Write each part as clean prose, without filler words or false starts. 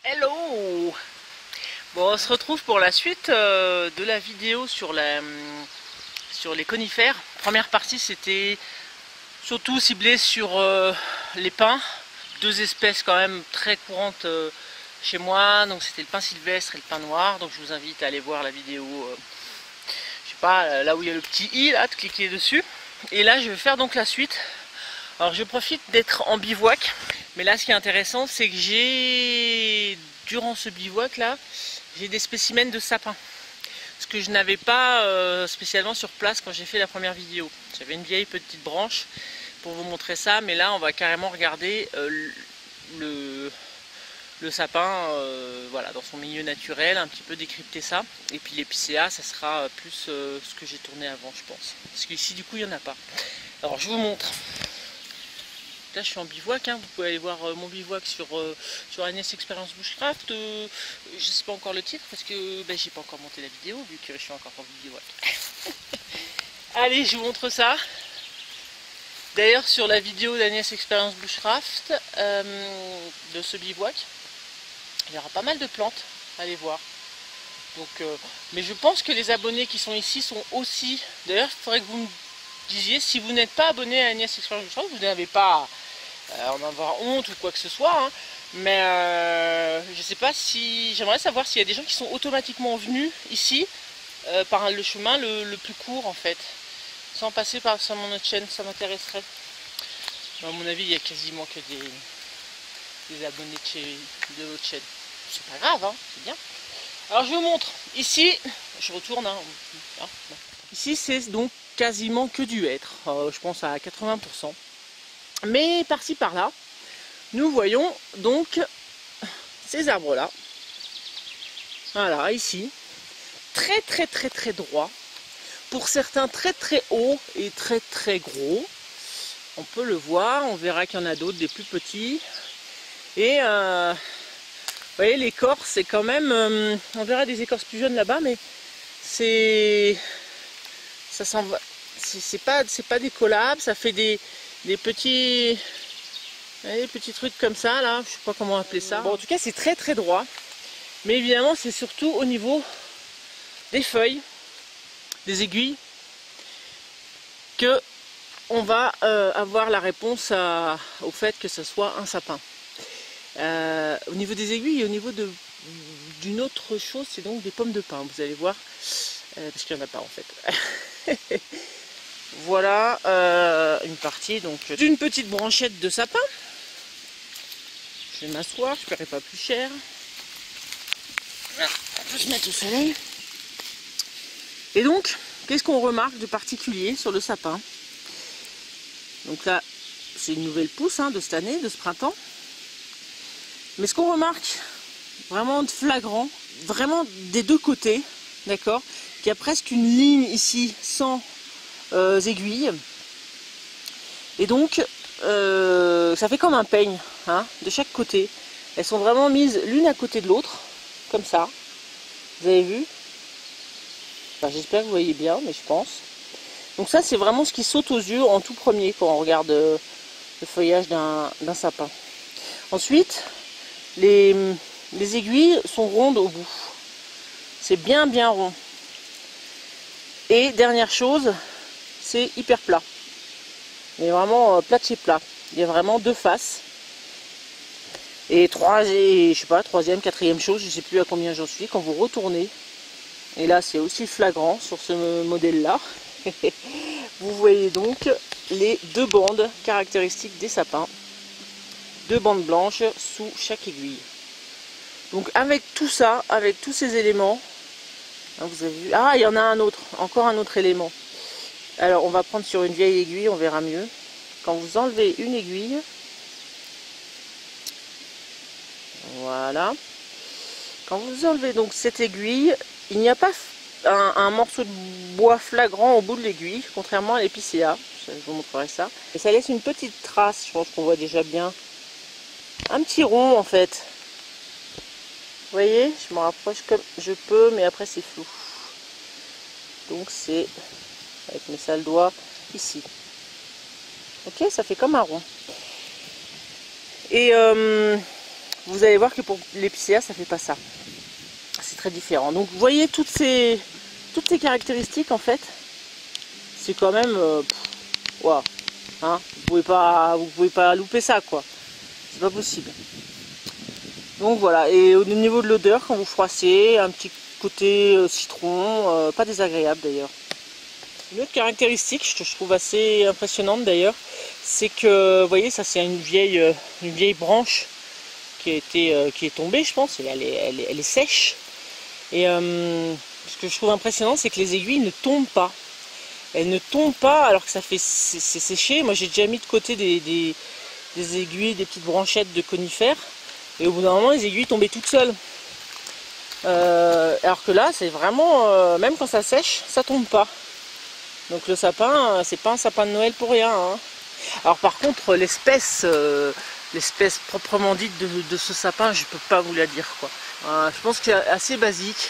Hello! Bon, on se retrouve pour la suite de la vidéo sur les conifères. Première partie, c'était surtout ciblé sur les pins. Deux espèces quand même très courantes chez moi. Donc c'était le pin sylvestre et le pin noir. Donc je vous invite à aller voir la vidéo, je sais pas, là où il y a le petit i, là, de cliquer dessus. Et là, je vais faire donc la suite. Alors je profite d'être en bivouac. Mais là, ce qui est intéressant, c'est que j'ai, durant ce bivouac là, j'ai des spécimens de sapins. Ce que je n'avais pas spécialement sur place quand j'ai fait la première vidéo. J'avais une vieille petite branche pour vous montrer ça, mais là on va carrément regarder le sapin voilà, dans son milieu naturel, un petit peu décrypter ça. Et puis l'épicéa, ça sera plus ce que j'ai tourné avant, je pense. Parce qu'ici du coup il n'y en a pas. Alors je vous montre. Là je suis en bivouac, hein. Vous pouvez aller voir mon bivouac sur Agnès Expérience Bushcraft. Je ne sais pas encore le titre parce que j'ai pas encore monté la vidéo vu que je suis encore en bivouac. Allez, je vous montre ça. D'ailleurs sur la vidéo d'Agnès Expérience Bushcraft de ce bivouac, il y aura pas mal de plantes, allez voir. Donc, mais je pense que les abonnés qui sont ici sont aussi... D'ailleurs il faudrait que vous me disiez, si vous n'êtes pas abonné à Agnès Expérience Bushcraft, vous n'avez pas en avoir honte ou quoi que ce soit, hein. Mais je sais pas si... J'aimerais savoir s'il y a des gens qui sont automatiquement venus ici par le chemin le plus court en fait, sans passer par sur mon autre chaîne, ça m'intéresserait. À mon avis, il y a quasiment que des abonnés de l'autre chaîne. C'est pas grave, hein, c'est bien. Alors je vous montre. Ici, je retourne. Hein. Ici, c'est donc quasiment que du hêtre. Je pense à 80%. Mais par-ci par-là, nous voyons donc ces arbres-là. Voilà, ici. Très très très très droit. Pour certains très très haut et très très gros. On peut le voir, on verra qu'il y en a d'autres, des plus petits. Et vous voyez, l'écorce, c'est quand même... on verra des écorces plus jeunes là-bas, mais c'est... ça s'en va... c'est pas décollable, ça fait des petits... des petits trucs comme ça, là, je sais pas comment appeler ça. Bon, en tout cas, c'est très très droit. Mais évidemment, c'est surtout au niveau des feuilles, des aiguilles, que on va avoir la réponse au fait que ce soit un sapin. Au niveau des aiguilles et au niveau d'une autre chose, c'est donc des pommes de pin, vous allez voir, parce qu'il n'y en a pas en fait. Voilà une partie donc d'une petite branchette de sapin. Je vais m'asseoir, je ne paierai pas plus cher. On peut se mettre au soleil. Et donc, qu'est-ce qu'on remarque de particulier sur le sapin? Donc là, c'est une nouvelle pousse de cette année, de ce printemps. Mais ce qu'on remarque vraiment de flagrant, vraiment des deux côtés, d'accord, qu'il y a presque une ligne ici sans aiguilles. Et donc, ça fait comme un peigne de chaque côté. Elles sont vraiment mises l'une à côté de l'autre, comme ça. Vous avez vu? Enfin, j'espère que vous voyez bien, mais je pense. Donc ça, c'est vraiment ce qui saute aux yeux en tout premier quand on regarde le feuillage d'un sapin. Ensuite, les aiguilles sont rondes au bout. C'est bien bien rond. Et dernière chose, c'est hyper plat. Mais vraiment plat de chez plat. Il y a vraiment deux faces. Et je sais pas, troisième, quatrième chose, je sais plus à combien j'en suis, quand vous retournez, et là c'est aussi flagrant sur ce modèle-là, vous voyez donc les deux bandes caractéristiques des sapins, deux bandes blanches sous chaque aiguille. Donc avec tout ça, avec tous ces éléments, vous avez vu, ah il y en a un autre, encore un autre élément. Alors on va prendre sur une vieille aiguille, on verra mieux. Quand vous enlevez une aiguille, voilà, quand vous enlevez donc cette aiguille, il n'y a pas un morceau de bois flagrant au bout de l'aiguille, contrairement à l'épicéa. Je vous montrerai ça. Et ça laisse une petite trace, je pense qu'on voit déjà bien. Un petit rond en fait. Vous voyez, je me rapproche comme je peux, mais après c'est flou. Donc c'est avec mes sales doigts ici. Ok, ça fait comme un rond. Et vous allez voir que pour l'épicéa, ça fait pas ça. C'est très différent. Donc vous voyez toutes ces caractéristiques en fait, c'est quand même wow, hein, vous pouvez pas louper ça quoi. C'est pas possible. Donc voilà, et au niveau de l'odeur, quand vous froissez, un petit côté citron, pas désagréable d'ailleurs. Une autre caractéristique que je trouve assez impressionnante d'ailleurs, c'est que, vous voyez, ça c'est une vieille branche qui est tombée, je pense, elle est sèche. Et ce que je trouve impressionnant, c'est que les aiguilles ne tombent pas. Elles ne tombent pas alors que c'est séché. Moi j'ai déjà mis de côté des aiguilles, des petites branchettes de conifères. Et au bout d'un moment, les aiguilles tombaient toutes seules. Alors que là, c'est vraiment, même quand ça sèche, ça tombe pas. Donc le sapin, c'est pas un sapin de Noël pour rien. Hein. Alors par contre, l'espèce proprement dite de ce sapin, je peux pas vous la dire quoi. Je pense que c'est assez basique.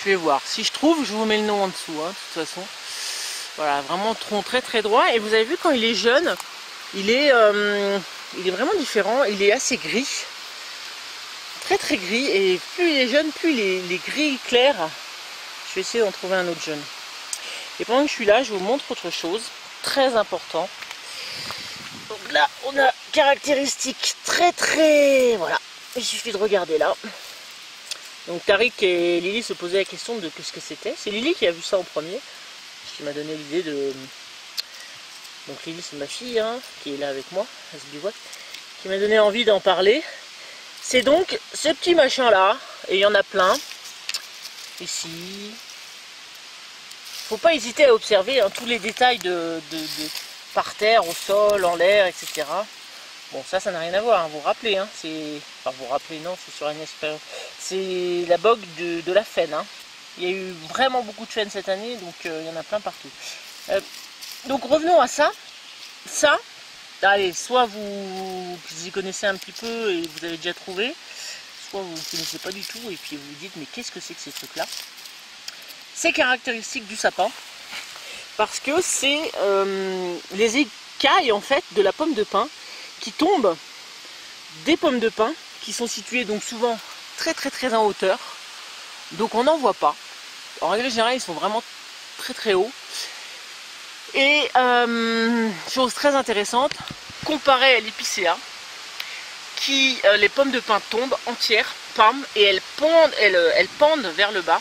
Je vais voir. Si je trouve, je vous mets le nom en dessous. Hein, de toute façon. Voilà, vraiment tronc très très droit. Et vous avez vu quand il est jeune, il est vraiment différent. Il est assez gris. Très très gris. Et plus il est jeune, plus il est gris clair. Je vais essayer d'en trouver un autre jeune. Et pendant que je suis là, je vous montre autre chose. Très important. Donc là, on a caractéristiques très... Voilà. Il suffit de regarder là. Donc Tariq et Lily se posaient la question de ce que c'était. C'est Lily qui a vu ça en premier. Qui m'a donné l'idée de... Donc Lily c'est ma fille hein, qui est là avec moi, à ce bivouac, qui m'a donné envie d'en parler. C'est donc ce petit machin là, et il y en a plein. Ici. Faut pas hésiter à observer hein, tous les détails par terre, au sol, en l'air, etc. Bon ça n'a rien à voir, hein, vous vous rappelez, hein, enfin vous vous rappelez, non, c'est sur une expérience. C'est la bogue de la faine. Hein. Il y a eu vraiment beaucoup de chênes cette année, donc il y en a plein partout. Donc revenons à ça. Ça, allez, soit vous y connaissez un petit peu et vous avez déjà trouvé, soit vous ne connaissez pas du tout et puis vous vous dites mais qu'est-ce que c'est que ces trucs-là? C'est caractéristique du sapin, parce que c'est les écailles en fait de la pomme de pin qui tombent des pommes de pin qui sont situées donc souvent très en hauteur. Donc on n'en voit pas. En règle générale, ils sont vraiment très haut. Et chose très intéressante, comparé à l'épicéa, qui les pommes de pin tombent entières, pam, et elles pendent vers le bas.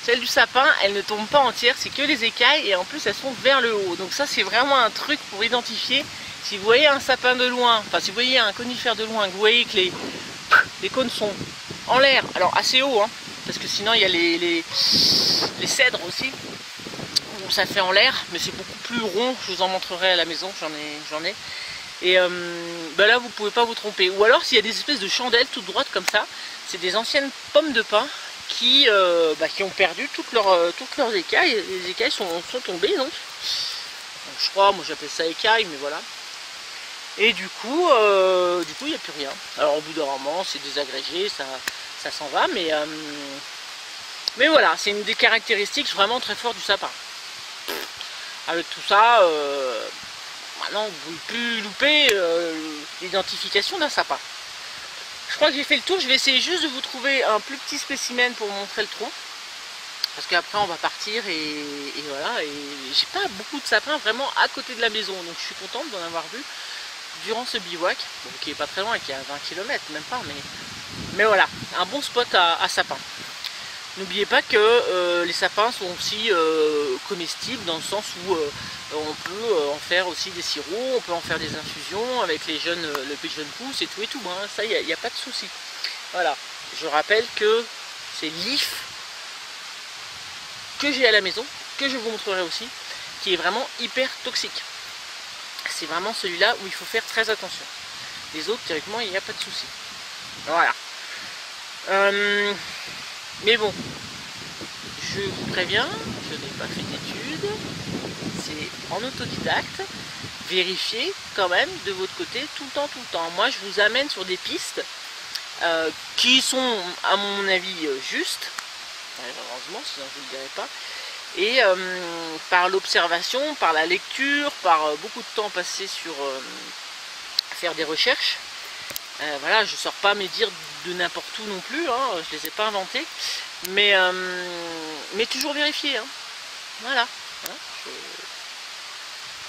Celles du sapin, elles ne tombent pas entières, c'est que les écailles, et en plus elles sont vers le haut. Donc ça c'est vraiment un truc pour identifier. Si vous voyez un sapin de loin, enfin si vous voyez un conifère de loin, que vous voyez que les cônes sont en l'air, alors assez haut, hein, parce que sinon il y a les cèdres aussi, où ça fait en l'air, mais c'est beaucoup plus rond, je vous en montrerai à la maison, j'en ai. Et ben là vous pouvez pas vous tromper. Ou alors s'il y a des espèces de chandelles toutes droites comme ça, c'est des anciennes pommes de pin qui ont perdu toutes leurs écailles. Les écailles sont tombées donc je crois, moi j'appelle ça écailles, mais voilà. Et du coup il n'y a plus rien. Alors au bout d'un moment c'est désagrégé, ça s'en va, mais voilà, c'est une des caractéristiques vraiment très fortes du sapin. Avec tout ça, maintenant vous ne pouvez plus louper l'identification d'un sapin. Je crois que j'ai fait le tour, je vais essayer juste de vous trouver un plus petit spécimen pour vous montrer le tronc. Parce qu'après on va partir et voilà, et j'ai pas beaucoup de sapins vraiment à côté de la maison, donc je suis contente d'en avoir vu durant ce bivouac, bon, qui est pas très loin, qui est à 20 km, même pas, mais voilà, un bon spot à sapin. N'oubliez pas que les sapins sont aussi comestibles dans le sens où on peut en faire aussi des sirops, on peut en faire des infusions avec les jeunes, le jeune pousse et tout, hein. Ça il n'y a pas de souci. Voilà, je rappelle que c'est l'if que j'ai à la maison, que je vous montrerai aussi, qui est vraiment hyper toxique. C'est vraiment celui-là où il faut faire très attention. Les autres, théoriquement, il n'y a pas de souci. Voilà. Mais bon, je vous préviens, je n'ai pas fait d'études, c'est en autodidacte. Vérifiez quand même de votre côté tout le temps. Moi, je vous amène sur des pistes qui sont, à mon avis, justes. Heureusement, sinon je ne le dirai pas. Et par l'observation, par la lecture, par beaucoup de temps passé sur faire des recherches, Voilà, je sors pas mes dires de n'importe où non plus, hein, je les ai pas inventés, mais toujours vérifier. Hein. Voilà, hein,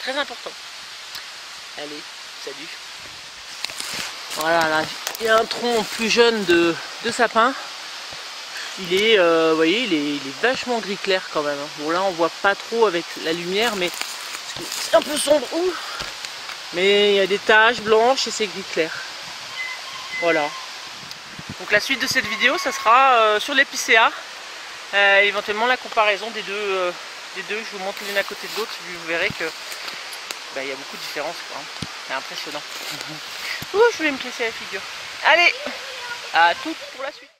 très important. Allez, salut. Voilà, là, il y a un tronc plus jeune de sapin. Il est, vous voyez, il est vachement gris clair quand même. Hein. Bon là, on voit pas trop avec la lumière, mais c'est un peu sombre. Ouh. Mais il y a des taches blanches et c'est gris clair. Voilà. Donc la suite de cette vidéo, ça sera sur l'épicéa. Éventuellement la comparaison des deux. Je vous montre l'une à côté de l'autre. Vous verrez que il y a beaucoup de différences. C'est impressionnant. Ouh, je vais me casser la figure. Allez, à toutes pour la suite.